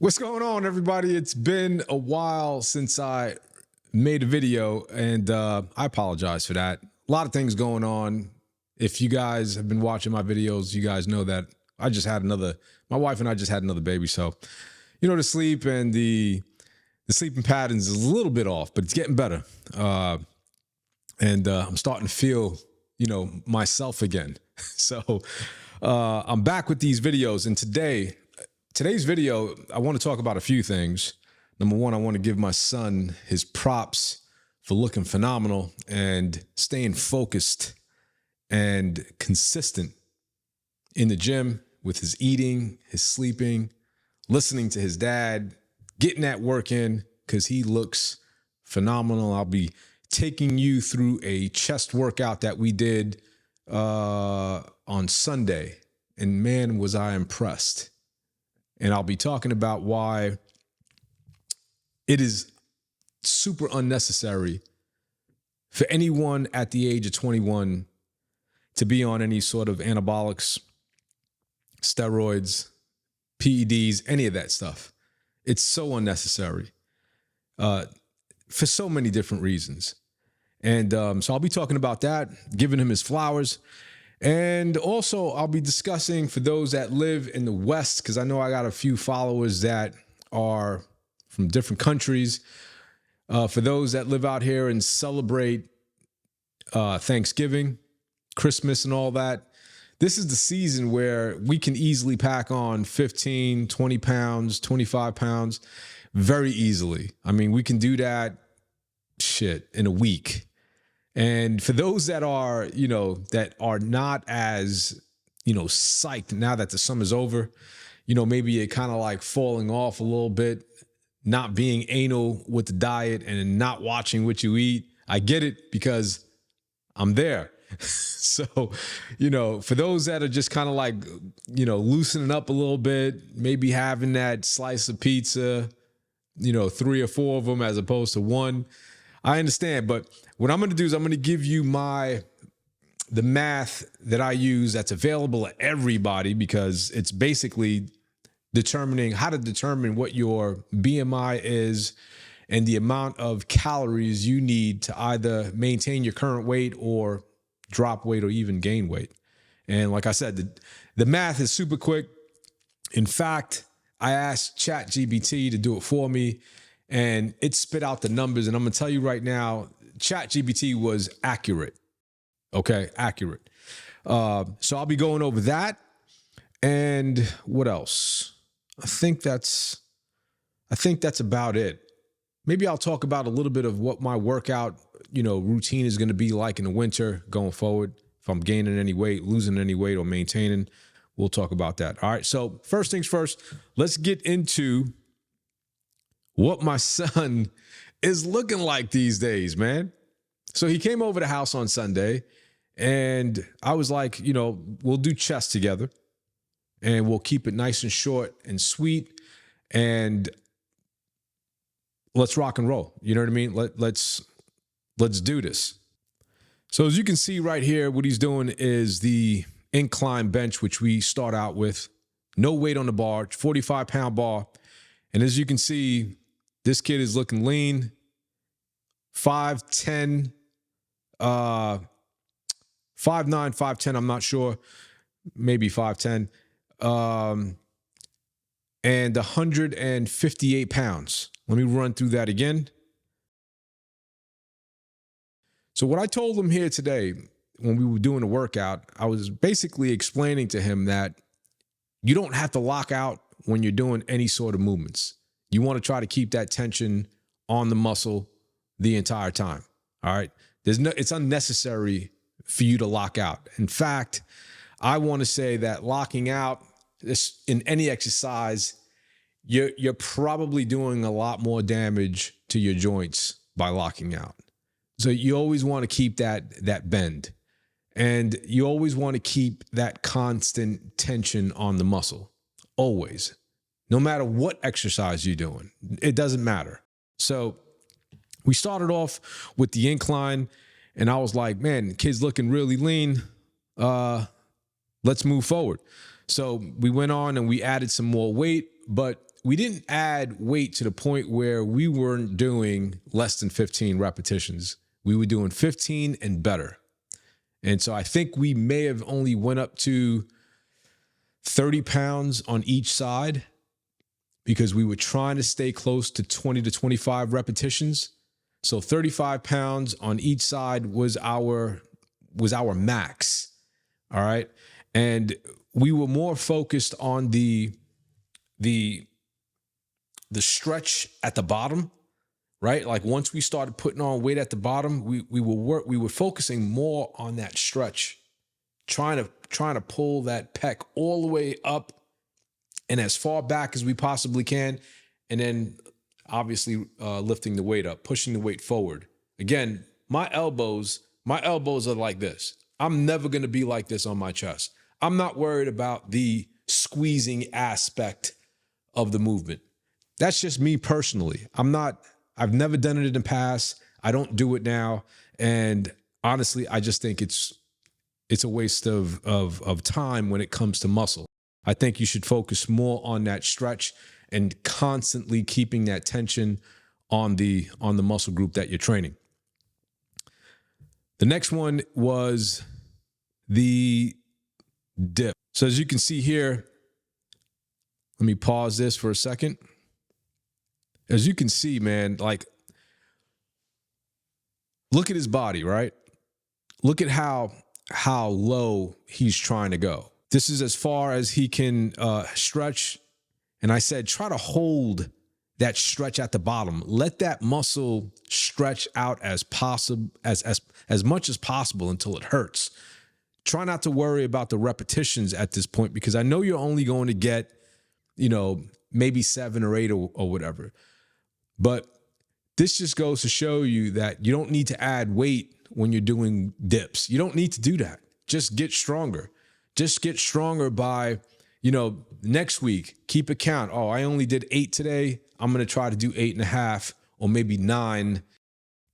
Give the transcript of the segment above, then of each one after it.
What's going on, everybody? It's been a while since I made a video, and I apologize for that. A lot of things going on. If you guys have been watching my videos, you guys know that my wife and I just had another baby. So, the sleep and the sleeping patterns is a little bit off, but it's getting better. And I'm starting to feel, myself again. So I'm back with these videos, and today's video, I want to talk about a few things. Number one, I want to give my son his props for looking phenomenal and staying focused and consistent in the gym with his eating, his sleeping, listening to his dad, getting that work in because he looks phenomenal. I'll be taking you through a chest workout that we did on Sunday, and man, was I impressed. And I'll be talking about why it is super unnecessary for anyone at the age of 21 to be on any sort of anabolics, steroids, PEDs, any of that stuff. It's so unnecessary for so many different reasons. And so I'll be talking about that, giving him his flowers. And also, I'll be discussing for those that live in the West, because I know I got a few followers that are from different countries. For those that live out here and celebrate Thanksgiving, Christmas, and all that, this is the season where we can easily pack on 15, 20 pounds, 25 pounds very easily. I mean, we can do that in a week. And for those that are, that are not as, psyched now that the summer's over, maybe you're kind of like falling off a little bit, not being anal with the diet and not watching what you eat. I get it because I'm there. So, for those that are just kind of like, loosening up a little bit, maybe having that slice of pizza, 3 or 4 of them as opposed to one, I understand. But what I'm going to do is I'm going to give you the math that I use that's available to everybody, because it's basically how to determine what your BMI is and the amount of calories you need to either maintain your current weight or drop weight or even gain weight. And like I said, the math is super quick. In fact, I asked ChatGBT to do it for me, and it spit out the numbers. And I'm going to tell you right now, ChatGPT was accurate. Okay, accurate. So I'll be going over that. And what else? I think that's about it. Maybe I'll talk about a little bit of what my workout, routine is going to be like in the winter going forward. If I'm gaining any weight, losing any weight, or maintaining, we'll talk about that. All right. So first things first, let's get into what my son is looking like these days, man. So he came over the house on Sunday, and I was like, we'll do chest together, and we'll keep it nice and short and sweet, and let's rock and roll. You know what I mean? Let's do this. So as you can see right here, what he's doing is the incline bench, which we start out with. No weight on the bar, 45-pound bar. And as you can see, this kid is looking lean, 5'10", 5'9", 5'10", I'm not sure, maybe 5'10", and 158 pounds. Let me run through that again. So what I told him here today when we were doing the workout, I was basically explaining to him that you don't have to lock out when you're doing any sort of movements. You want to try to keep that tension on the muscle the entire time. All right. It's unnecessary for you to lock out. In fact, I want to say that locking out in any exercise, you're probably doing a lot more damage to your joints by locking out. So you always want to keep that bend, and you always want to keep that constant tension on the muscle. Always. No matter what exercise you're doing, it doesn't matter. So we started off with the incline, and I was like, man, the kid's looking really lean. Let's move forward. So we went on and we added some more weight, but we didn't add weight to the point where we weren't doing less than 15 repetitions. We were doing 15 and better. And so I think we may have only went up to 30 pounds on each side because we were trying to stay close to 20 to 25 repetitions. So 35 pounds on each side was our max. All right. And we were more focused on the stretch at the bottom, right? Like once we started putting on weight at the bottom, we were focusing more on that stretch, trying to pull that pec all the way up and as far back as we possibly can. And then obviously lifting the weight up, pushing the weight forward. Again, my elbows are like this. I'm never going to be like this on my chest. I'm not worried about the squeezing aspect of the movement. That's just me personally. I've never done it in the past. I don't do it now. And honestly, I just think it's a waste of time when it comes to muscle. I think you should focus more on that stretch and constantly keeping that tension on the muscle group that you're training. The next one was the dip. So as you can see here, let me pause this for a second. As you can see, man, like, look at his body, right? Look at how low he's trying to go. This is as far as he can stretch. And I said, try to hold that stretch at the bottom. Let that muscle stretch out as possible, as much as possible until it hurts. Try not to worry about the repetitions at this point, because I know you're only going to get, maybe 7 or 8 or whatever. But this just goes to show you that you don't need to add weight when you're doing dips. You don't need to do that. Just get stronger. Just get stronger by, next week, keep a count. Oh, I only did 8 today. I'm going to try to do 8.5 or maybe 9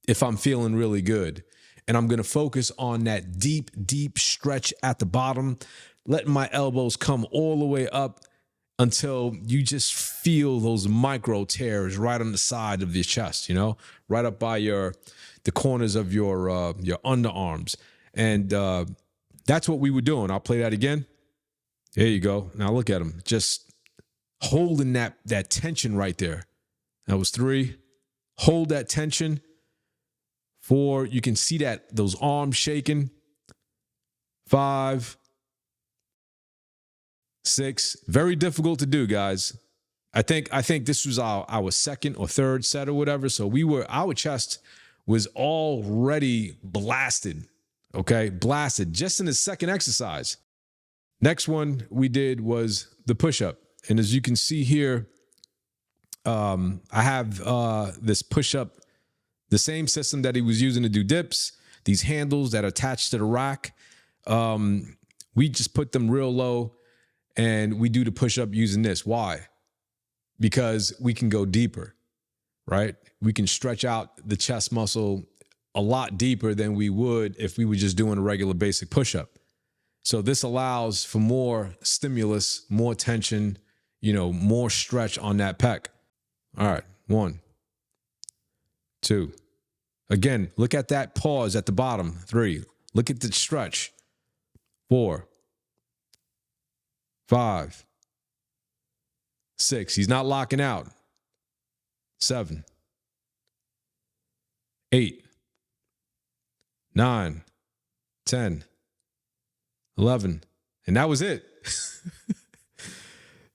if I'm feeling really good. And I'm going to focus on that deep, deep stretch at the bottom, letting my elbows come all the way up until you just feel those micro tears right on the side of your chest, right up by the corners of your underarms. And that's what we were doing. I'll play that again. There you go. Now look at him, just holding that tension right there. That was 3. Hold that tension. 4, you can see those arms shaking. 5, 6, very difficult to do, guys. I think this was our second or third set or whatever. So our chest was already blasted. Okay, blasted just in the second exercise. Next one we did was the push-up. And as you can see here, I have this push-up, the same system that he was using to do dips, these handles that are attached to the rack. We just put them real low and we do the push-up using this. Why? Because we can go deeper, right? We can stretch out the chest muscle a lot deeper than we would if we were just doing a regular basic push-up. So this allows for more stimulus, more tension, more stretch on that pec. All right, 1, 2. Again, look at that pause at the bottom. 3, look at the stretch. 4, 5, 6. He's not locking out. 7, 8, 9, 10, 11. And that was it.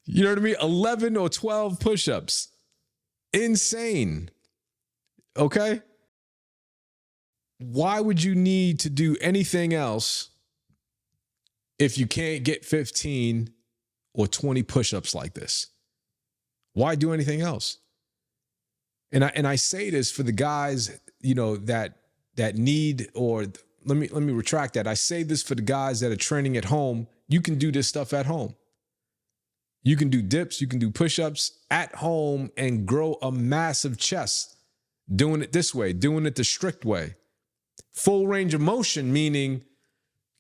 You know what I mean? 11 or 12 push-ups. Insane. Okay? Why would you need to do anything else if you can't get 15 or 20 push-ups like this? Why do anything else? And I say this for the guys, that need, or let me retract that. I say this for the guys that are training at home. You can do this stuff at home. You can do dips, you can do push-ups at home and grow a massive chest doing it this way, doing it the strict way. Full range of motion, meaning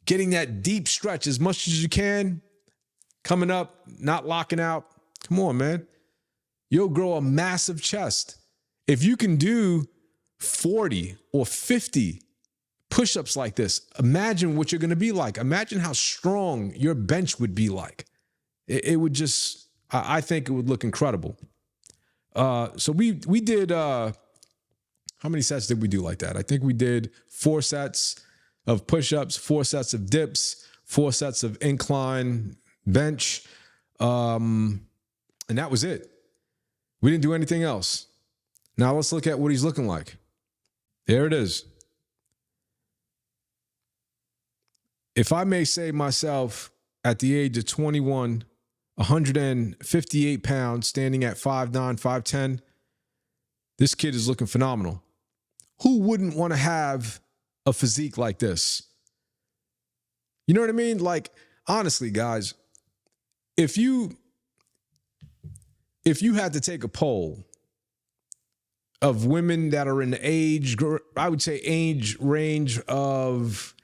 getting that deep stretch as much as you can, coming up, not locking out. Come on, man. You'll grow a massive chest. If you can do 40 or 50 push-ups like this, imagine what you're going to be like. Imagine how strong your bench would be like. It would just, I think it would look incredible. So we did, how many sets did we do like that? I think we did 4 sets of push-ups, 4 sets of dips, 4 sets of incline bench. And that was it. We didn't do anything else. Now let's look at what he's looking like. There it is. If I may say myself, at the age of 21, 158 pounds, standing at 5'9", 5'10", this kid is looking phenomenal. Who wouldn't want to have a physique like this? You know what I mean? Like, honestly, guys, if you had to take a poll of women that are in the age, I would say age range of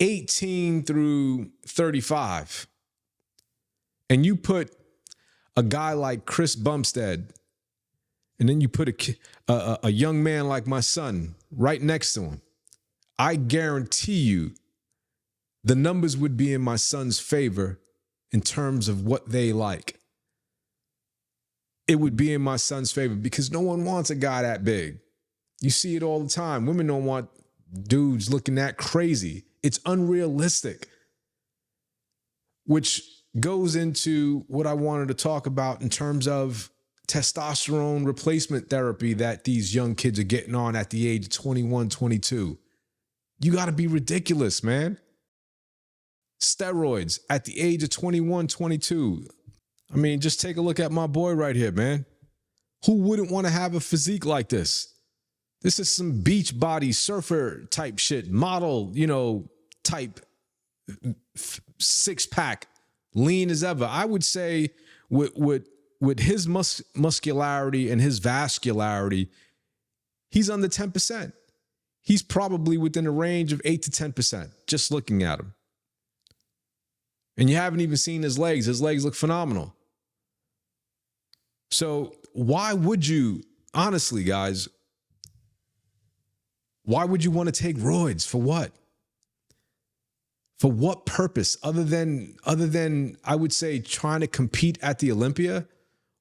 18 through 35, and you put a guy like Chris Bumstead, and then you put a young man like my son right next to him, I guarantee you the numbers would be in my son's favor in terms of what they like. It would be in my son's favor because no one wants a guy that big. You see it all the time. Women don't want dudes looking that crazy. It's unrealistic, which goes into what I wanted to talk about in terms of testosterone replacement therapy that these young kids are getting on at the age of 21, 22. You got to be ridiculous, man. Steroids at the age of 21, 22. I mean, just take a look at my boy right here, man. Who wouldn't want to have a physique like this? This is some beach body surfer type shit, model, type 6-pack, lean as ever. I would say with his muscularity and his vascularity, he's under 10%. He's probably within a range of 8 to 10%, just looking at him. And you haven't even seen his legs. His legs look phenomenal. So why would you, honestly, guys, why would you want to take roids? For what? For what purpose? Other than I would say trying to compete at the Olympia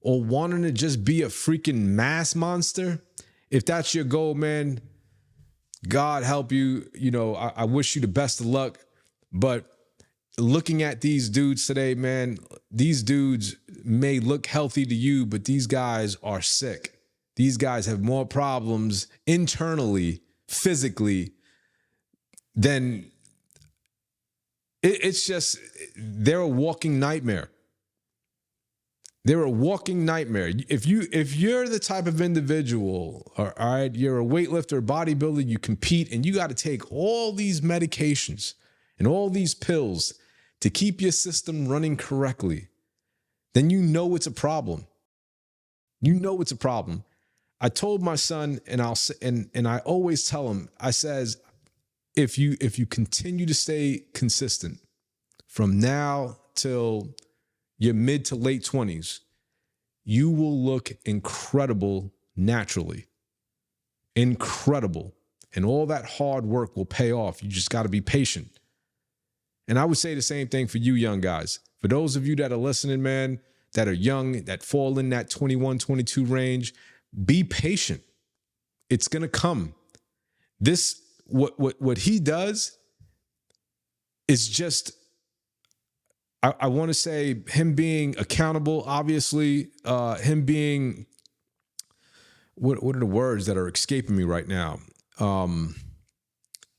or wanting to just be a freaking mass monster? If that's your goal, man, God help you. I wish you the best of luck. But looking at these dudes today, man, these dudes may look healthy to you, but these guys are sick. These guys have more problems internally, physically, than it's just, they're a walking nightmare. They're a walking nightmare. If you're the type of individual, all right, you're a weightlifter, bodybuilder, you compete, and you got to take all these medications and all these pills to keep your system running correctly, then you know it's a problem. You know it's a problem. I told my son, and I always tell him, I says, if you continue to stay consistent from now till your mid to late 20s, you will look incredible naturally. Incredible. And all that hard work will pay off. You just got to be patient. And I would say the same thing for you young guys. For those of you that are listening, man, that are young, that fall in that 21, 22 range, be patient. It's going to come. This, what he does is just, I want to say him being accountable, obviously, him being, what are the words that are escaping me right now?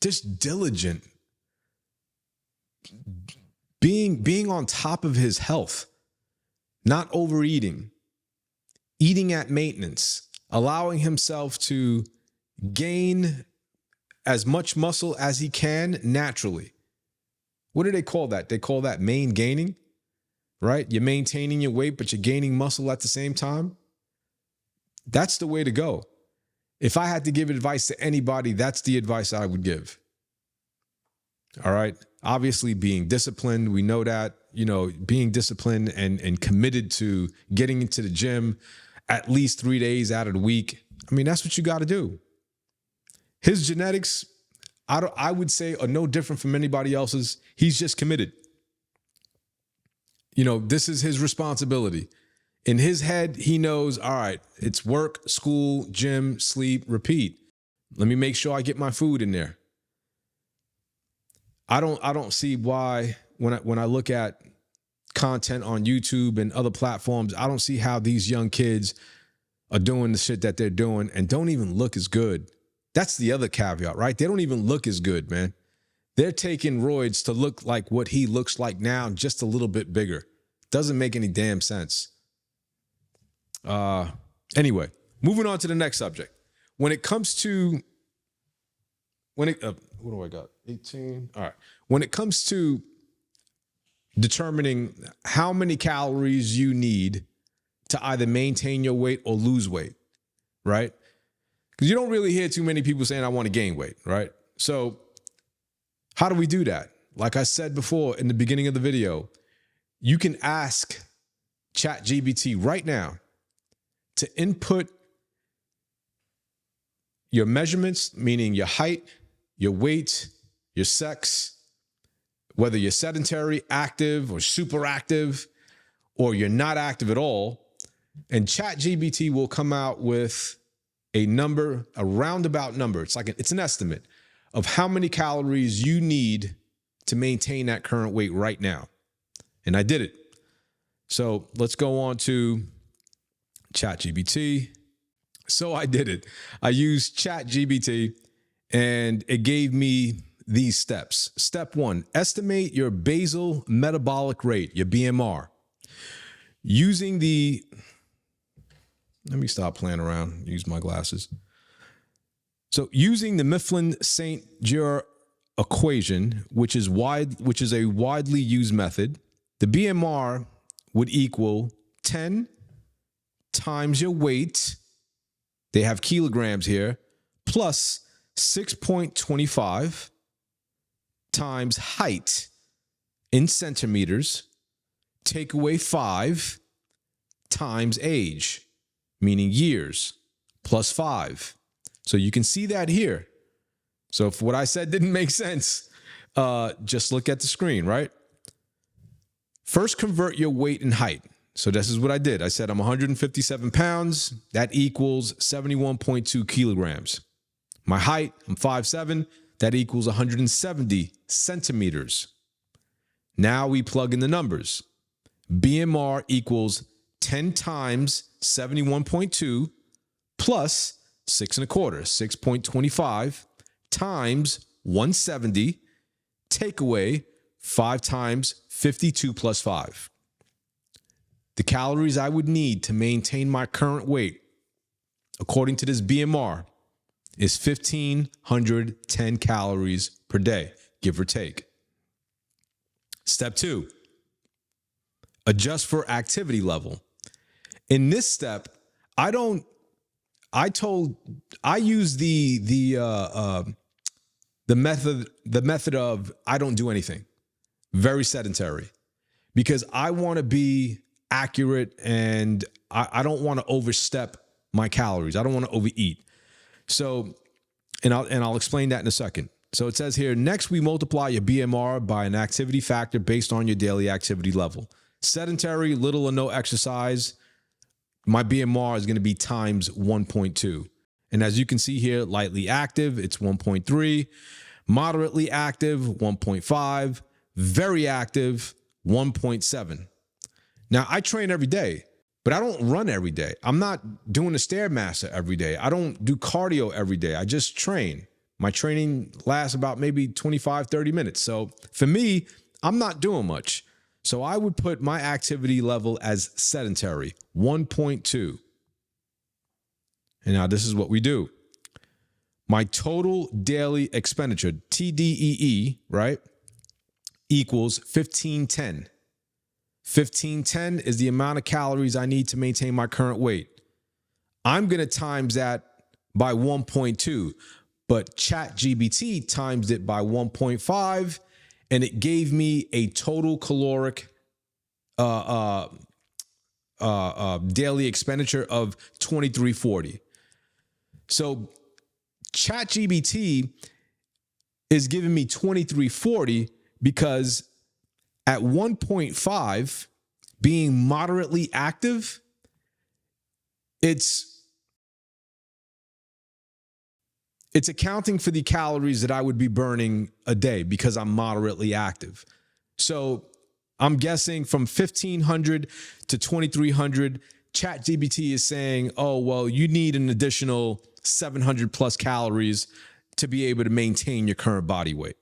Just diligent. Being on top of his health, not overeating, eating at maintenance, allowing himself to gain as much muscle as he can naturally. What do they call that? They call that main gaining, right? You're maintaining your weight, but you're gaining muscle at the same time. That's the way to go. If I had to give advice to anybody, that's the advice I would give. All right. Obviously, being disciplined, we know that, being disciplined and committed to getting into the gym at least 3 days out of the week. I mean, that's what you got to do. His genetics, I would say, are no different from anybody else's. He's just committed. You know, this is his responsibility. In his head, he knows, all right, it's work, school, gym, sleep, repeat. Let me make sure I get my food in there. I don't see why when I look at content on YouTube and other platforms, I don't see how these young kids are doing the shit that they're doing and don't even look as good. That's the other caveat, right? They don't even look as good, man. They're taking roids to look like what he looks like now, just a little bit bigger. Doesn't make any damn sense. Anyway, moving on to the next subject. When it comes to what do I got? 18. All right. When it comes to determining how many calories you need to either maintain your weight or lose weight, right? Because you don't really hear too many people saying, I want to gain weight, right? So how do we do that? Like I said before in the beginning of the video, you can ask ChatGBT right now to input your measurements, meaning your height, your weight, your sex, whether you're sedentary, active, or super active, or you're not active at all. And ChatGBT will come out with a number, a roundabout number. It's an estimate of how many calories you need to maintain that current weight right now. And I did it. So let's go on to ChatGBT. So I did it. I used ChatGBT and it gave me these steps. Step 1, estimate your basal metabolic rate, your BMR. Let me stop playing around, use my glasses. So using the Mifflin-St. Jean equation, which is a widely used method, the BMR would equal 10 times your weight, they have kilograms here, plus 6.25 times height in centimeters, take away 5 times age, meaning years, plus 5. So you can see that here. So if what I said didn't make sense, just look at the screen, right? First, convert your weight and height. So this is what I did. I said I'm 157 pounds. That equals 71.2 kilograms. My height, I'm 5'7". That equals 170 centimeters. Now we plug in the numbers. BMR equals 10 times 71.2 plus 6 1/4, 6.25 times 170, take away 5 times 52 plus 5. The calories I would need to maintain my current weight, according to this BMR, is 1,510 calories per day, give or take. Step 2, adjust for activity level. In this step, I use the method of I don't do anything, very sedentary, because I want to be accurate and I don't want to overstep my calories. I don't want to overeat. So, and I'll explain that in a second. So it says here, next we multiply your BMR by an activity factor based on your daily activity level. Sedentary, little or no exercise, my BMR is going to be times 1.2. And as you can see here, lightly active, it's 1.3, moderately active, 1.5, very active, 1.7. Now, I train every day, but I don't run every day. I'm not doing a Stairmaster every day. I don't do cardio every day. I just train. My training lasts about maybe 25, 30 minutes. So for me, I'm not doing much. So I would put my activity level as sedentary, 1.2. And now this is what we do. My total daily expenditure, TDEE, right, equals 1510. 1510 is the amount of calories I need to maintain my current weight. I'm going to times that by 1.2, but ChatGPT times it by 1.5, and it gave me a total caloric daily expenditure of 2340. So ChatGBT is giving me 2340 because at 1.5, being moderately active, it's accounting for the calories that I would be burning a day because I'm moderately active. So I'm guessing from 1,500 to 2,300, ChatGPT is saying, oh, well, you need an additional 700 plus calories to be able to maintain your current body weight.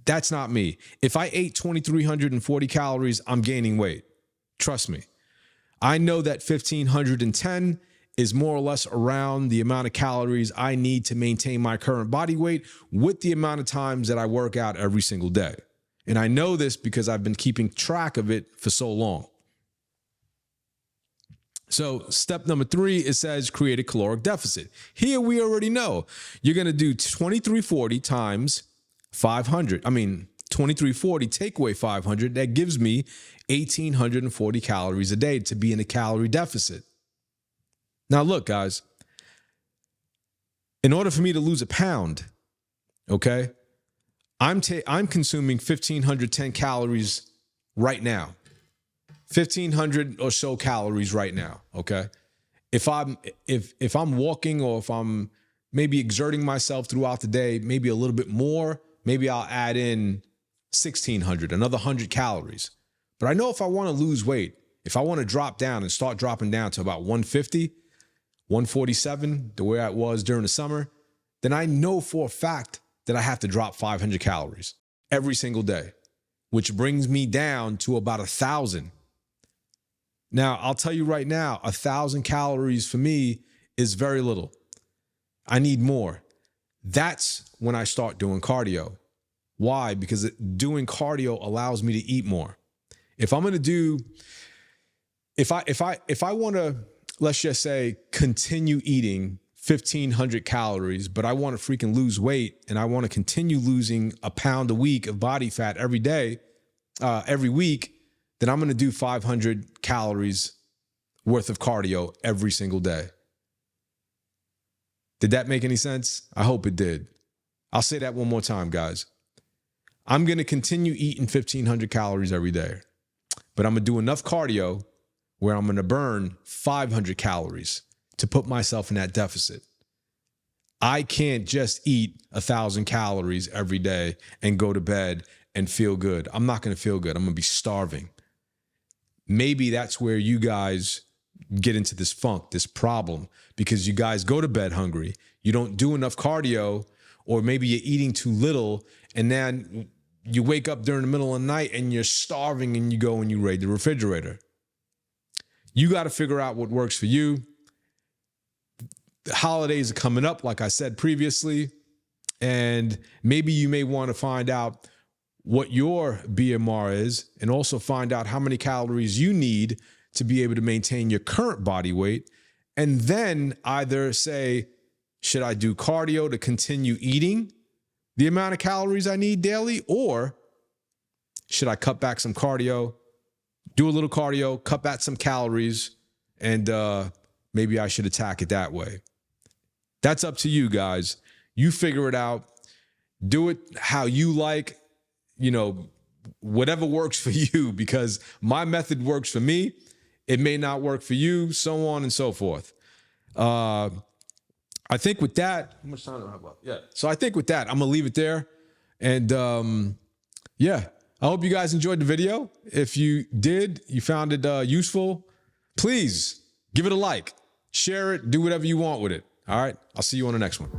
That's not me. If I ate 2,340 calories, I'm gaining weight. Trust me. I know that 1,510 is more or less around the amount of calories I need to maintain my current body weight with the amount of times that I work out every single day. And I know this because I've been keeping track of it for so long. So step number 3, it says create a caloric deficit. Here we already know you're going to do 2340 times 500. 2340 take away 500. That gives me 1,840 calories a day to be in a calorie deficit. Now look, guys, in order for me to lose a pound, okay, I'm consuming 1,510 calories right now. 1,500 or so calories right now, okay? If I'm walking or if I'm maybe exerting myself throughout the day, maybe a little bit more, maybe I'll add in 1,600, another 100 calories. But I know if I want to lose weight, if I want to drop down and start dropping down to about 150, 147, the way I was during the summer, then I know for a fact that I have to drop 500 calories every single day, which brings me down to about 1,000. Now, I'll tell you right now, 1,000 calories for me is very little. I need more. That's when I start doing cardio. Why? Because doing cardio allows me to eat more. If I'm going to do, if I want to, let's just say, continue eating 1,500 calories, but I want to freaking lose weight and I want to continue losing a pound a week of body fat every day, every week, then I'm going to do 500 calories worth of cardio every single day. Did that make any sense? I hope it did. I'll say that one more time, guys. I'm going to continue eating 1,500 calories every day, but I'm going to do enough cardio where I'm going to burn 500 calories to put myself in that deficit. I can't just eat 1,000 calories every day and go to bed and feel good. I'm not going to feel good. I'm going to be starving. Maybe that's where you guys get into this funk, this problem, because you guys go to bed hungry. You don't do enough cardio, or maybe you're eating too little, and then you wake up during the middle of the night and you're starving and you go and you raid the refrigerator. You got to figure out what works for you. The holidays are coming up, like I said previously, and maybe you may want to find out what your BMR is and also find out how many calories you need to be able to maintain your current body weight. And then either say, should I do cardio to continue eating the amount of calories I need daily, or should I cut back some cardio, do a little cardio, cut back some calories, and maybe I should attack it that way. That's up to you guys. You figure it out. Do it how you like, whatever works for you, because my method works for me. It may not work for you, so on and so forth. I think with that, how much time do I have left? Yeah. So I think with that, I'm going to leave it there. And I hope you guys enjoyed the video. If you did, you found it useful, please give it a like, share it, do whatever you want with it. All right. I'll see you on the next one.